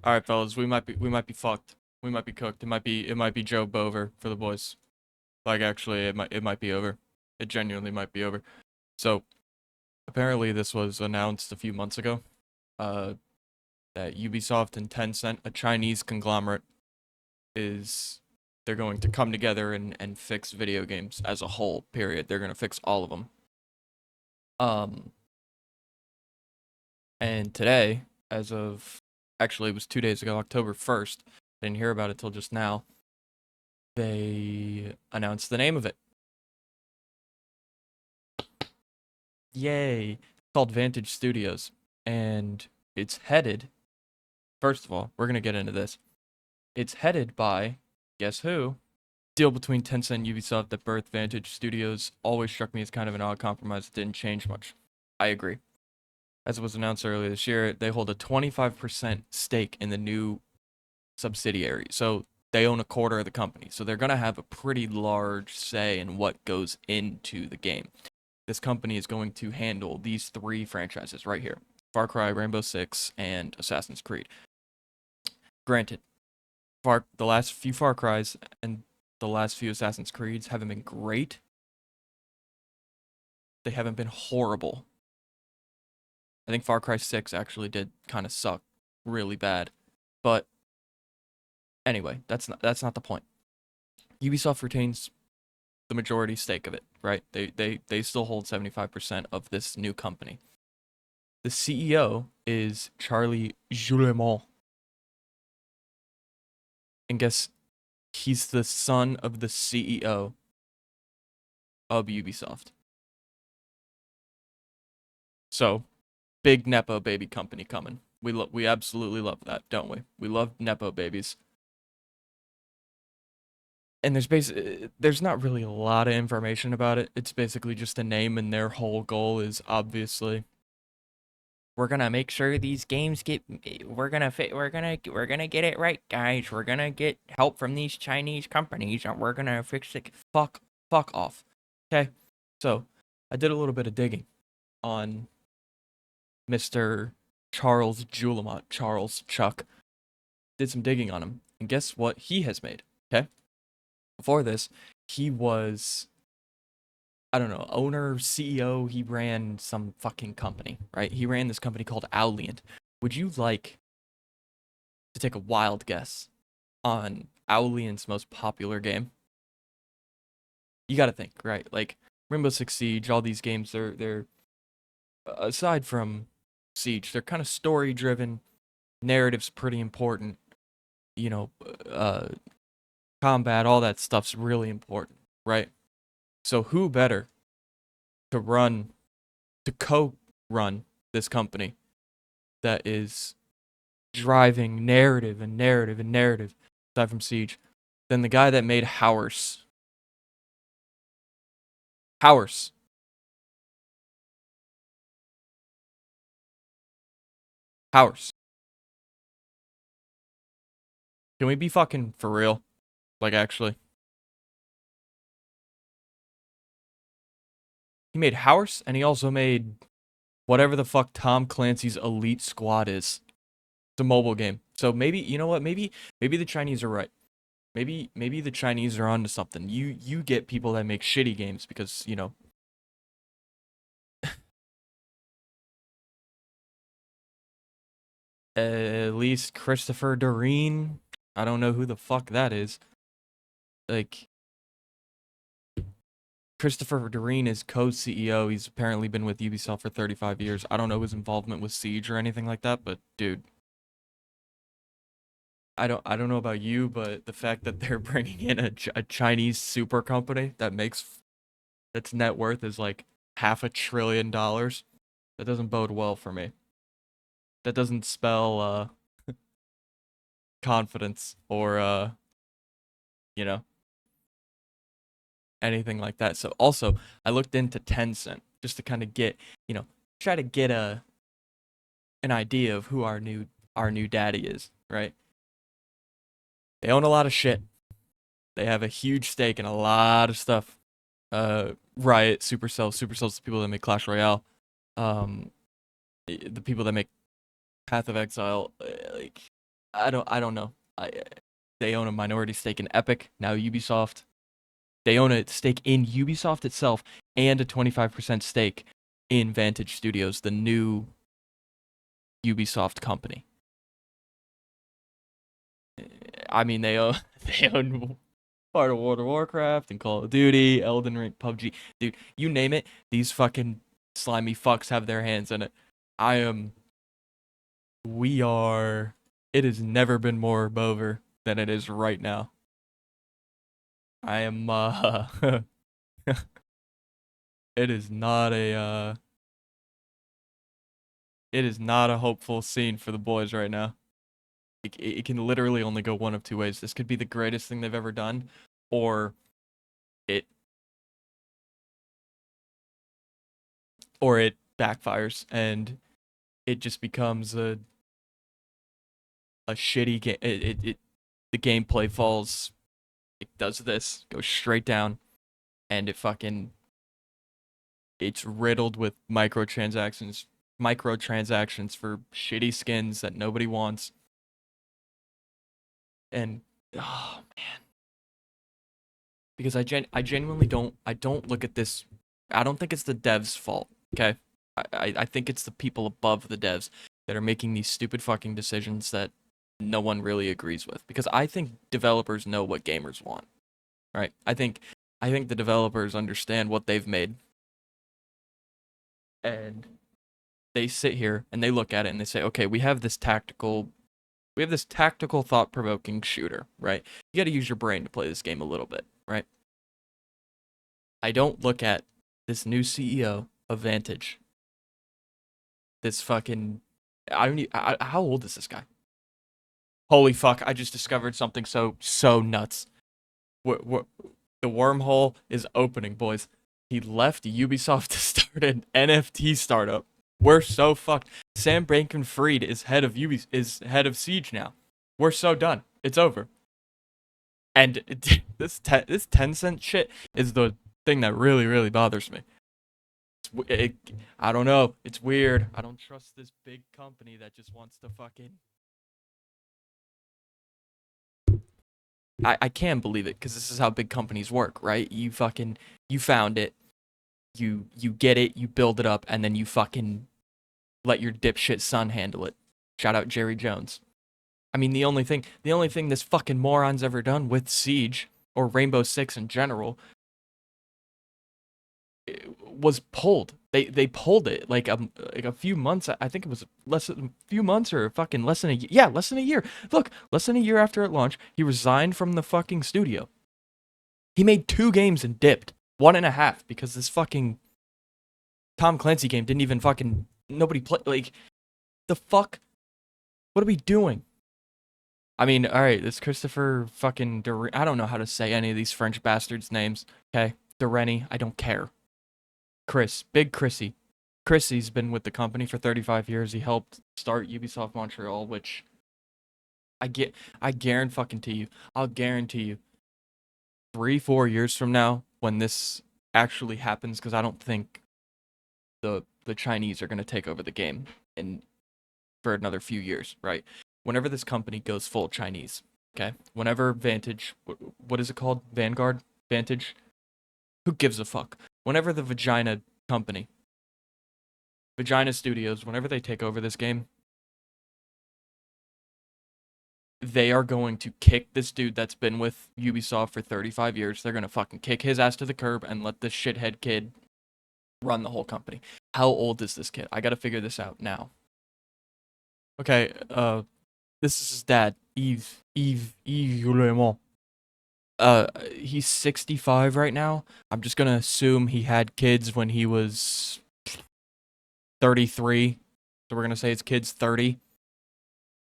All right, fellas, we might be fucked. We might be cooked. It might be Joe Bover for the boys. Like actually, it might be over. It genuinely might be over. So apparently, this was announced a few months ago. Uh, that Ubisoft and Tencent, a Chinese conglomerate, is they're going to come together and fix video games as a whole. Period. They're gonna fix all of them. Um, and today, as of actually it was 2 days ago, October 1st. Didn't hear about it till just now. They announced the name of it. Yay! It's called Vantage Studios, and it's headed. First of all, we're gonna get into this. It's headed by, guess who? Deal between Tencent and Ubisoft that birthed Vantage Studios always struck me as kind of an odd compromise that didn't change much. I agree. As was announced earlier this year, they hold a 25% stake in the new subsidiary. So they own a quarter of the company. So they're going to have a pretty large say in what goes into the game. This company is going to handle these three franchises right here: Far Cry, Rainbow Six, and Assassin's Creed. Granted, the last few Far Cries and the last few Assassin's Creeds haven't been great. They haven't been horrible. I think Far Cry 6 actually did kind of suck really bad. But anyway, that's not the point. Ubisoft retains the majority stake of it, right? They still hold 75% of this new company. The CEO is Charlie Julemont. And guess he's the son of the CEO of Ubisoft. So, big nepo baby company coming. We absolutely love that, don't we? We love nepo babies. And there's not really a lot of information about it. It's basically just a name, and their whole goal is obviously we're gonna make sure these games get we're gonna get it right, guys. We're gonna get help from these Chinese companies, and we're gonna fix it. Fuck off. Okay. So I did a little bit of digging on Mr. Charles Julemont, Charles Chuck. Did some digging on him, and guess what he has made? Okay. Before this, he was, I don't know, owner, CEO. He ran some fucking company, right? He ran this company called Owliant. Would you like to take a wild guess on Owliant's most popular game? You got to think, right? Like Rainbow Six Siege, all these games, they're aside from Siege, they're kind of story driven. Narrative's pretty important. You know, uh, combat, all that stuff's really important, right? So who better to run to co-run this company that is driving narrative and narrative and narrative aside from Siege than the guy that made Howers. Howers. Howers. Can we be fucking for real? Like actually. He made Howers and he also made whatever the fuck Tom Clancy's Elite Squad is. It's a mobile game. So maybe, you know what? Maybe the Chinese are right. Maybe the Chinese are onto something. You get people that make shitty games because, at least Christopher Doreen. I don't know who the fuck that is. Like Christopher Doreen is co-CEO. He's apparently been with Ubisoft for 35 years. I don't know his involvement with Siege or anything like that, but dude, I don't know about you, but the fact that they're bringing in a Chinese super company that makes its net worth is like $500 billion, that doesn't bode well for me. That doesn't spell confidence or you know, anything like that. So also, I looked into Tencent just to kind of get, try to get an idea of who our new daddy is, right? They own a lot of shit. They have a huge stake in a lot of stuff. Riot, Supercell's the people that make Clash Royale. Um, the people that make Path of Exile, like I don't know. They own a minority stake in Epic, now Ubisoft. They own a stake in Ubisoft itself and a 25% stake in Vantage Studios, the new Ubisoft company. I mean, they own they own part of World of Warcraft and Call of Duty, Elden Ring, PUBG. Dude, you name it, these fucking slimy fucks have their hands in it. I am. We are. It has never been more bover than it is right now. I am. It is not a. It is not a hopeful scene for the boys right now. It can literally only go one of two ways. This could be the greatest thing they've ever done, or it it backfires and it just becomes a shitty game. The gameplay falls. It does this, goes straight down, and it's riddled with microtransactions for shitty skins that nobody wants. And oh man, because I genuinely don't look at this. I don't think it's the devs' fault. Okay, I think it's the people above the devs that are making these stupid fucking decisions that no one really agrees with. Because I think developers know what gamers want, right? I think the developers understand what they've made, and they sit here and they look at it and they say, okay, we have this tactical, thought-provoking shooter, right? You got to use your brain to play this game a little bit, right? I don't look at this new CEO of Vantage. This fucking, I don't. How old is this guy? Holy fuck! I just discovered something so nuts. What the wormhole is opening, boys. He left Ubisoft to start an NFT startup. We're so fucked. Sam Bankman-Fried is head of Siege now. We're so done. It's over. And this 10-cent shit is the thing that really bothers me. I don't know. It's weird. I don't trust this big company that just wants to fucking. I can't believe it because this is how big companies work, right? You found it, you get it, you build it up, and then you fucking let your dipshit son handle it. Shout out Jerry Jones. I mean, the only thing this fucking moron's ever done with Siege or Rainbow Six in general was pulled. They pulled it like a few months. I think it was less than a few months or fucking less than a yeah, less than a year. Look, less than a year after it launched, he resigned from the fucking studio. He made 2 games and dipped 1.5 because this fucking Tom Clancy game didn't even fucking nobody play. Like the fuck, what are we doing? I mean, all right, this Christopher fucking I don't know how to say any of these French bastards' names. Okay, Dureni, I don't care. Chris, Big Chrissy. Chrissy's been with the company for 35 years. He helped start Ubisoft Montreal, which I guarantee fucking to you. I'll guarantee you 3-4 years from now when this actually happens, because I don't think the Chinese are going to take over the game in for another few years, right? Whenever this company goes full Chinese, okay? Whenever Vantage, what is it called? Vanguard? Vantage? Who gives a fuck? Whenever the Vagina company, Vagina Studios, whenever they take over this game, they are going to kick this dude that's been with Ubisoft for 35 years. They're going to fucking kick his ass to the curb and let this shithead kid run the whole company. How old is this kid? I got to figure this out now. Okay, this is his dad, Yves Guillemot. He's 65 right now. I'm just gonna assume he had kids when he was 33. So we're gonna say his kid's 30.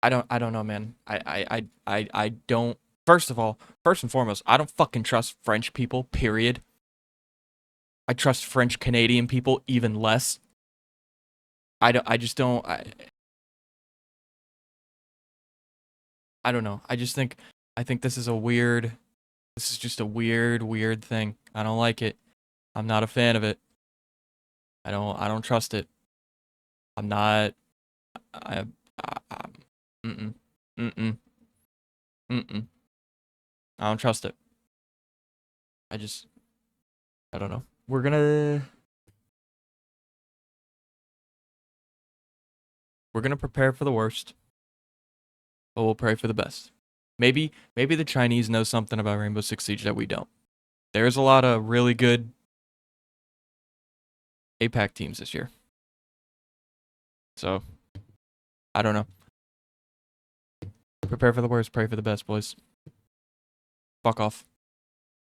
I don't know, man. I don't. First of all, first and foremost, I don't fucking trust French people. Period. I trust French Canadian people even less. I don't. I just don't. I don't know. I think this is a weird. This is just a weird thing. I don't like it. I'm not a fan of it. I don't trust it. I'm not. I. Mm-mm. Mm-mm. Mm-mm. I don't trust it. I don't know. We're gonna prepare for the worst, but we'll pray for the best. Maybe the Chinese know something about Rainbow Six Siege that we don't. There's a lot of really good APAC teams this year. So, I don't know. Prepare for the worst, pray for the best, boys. Fuck off.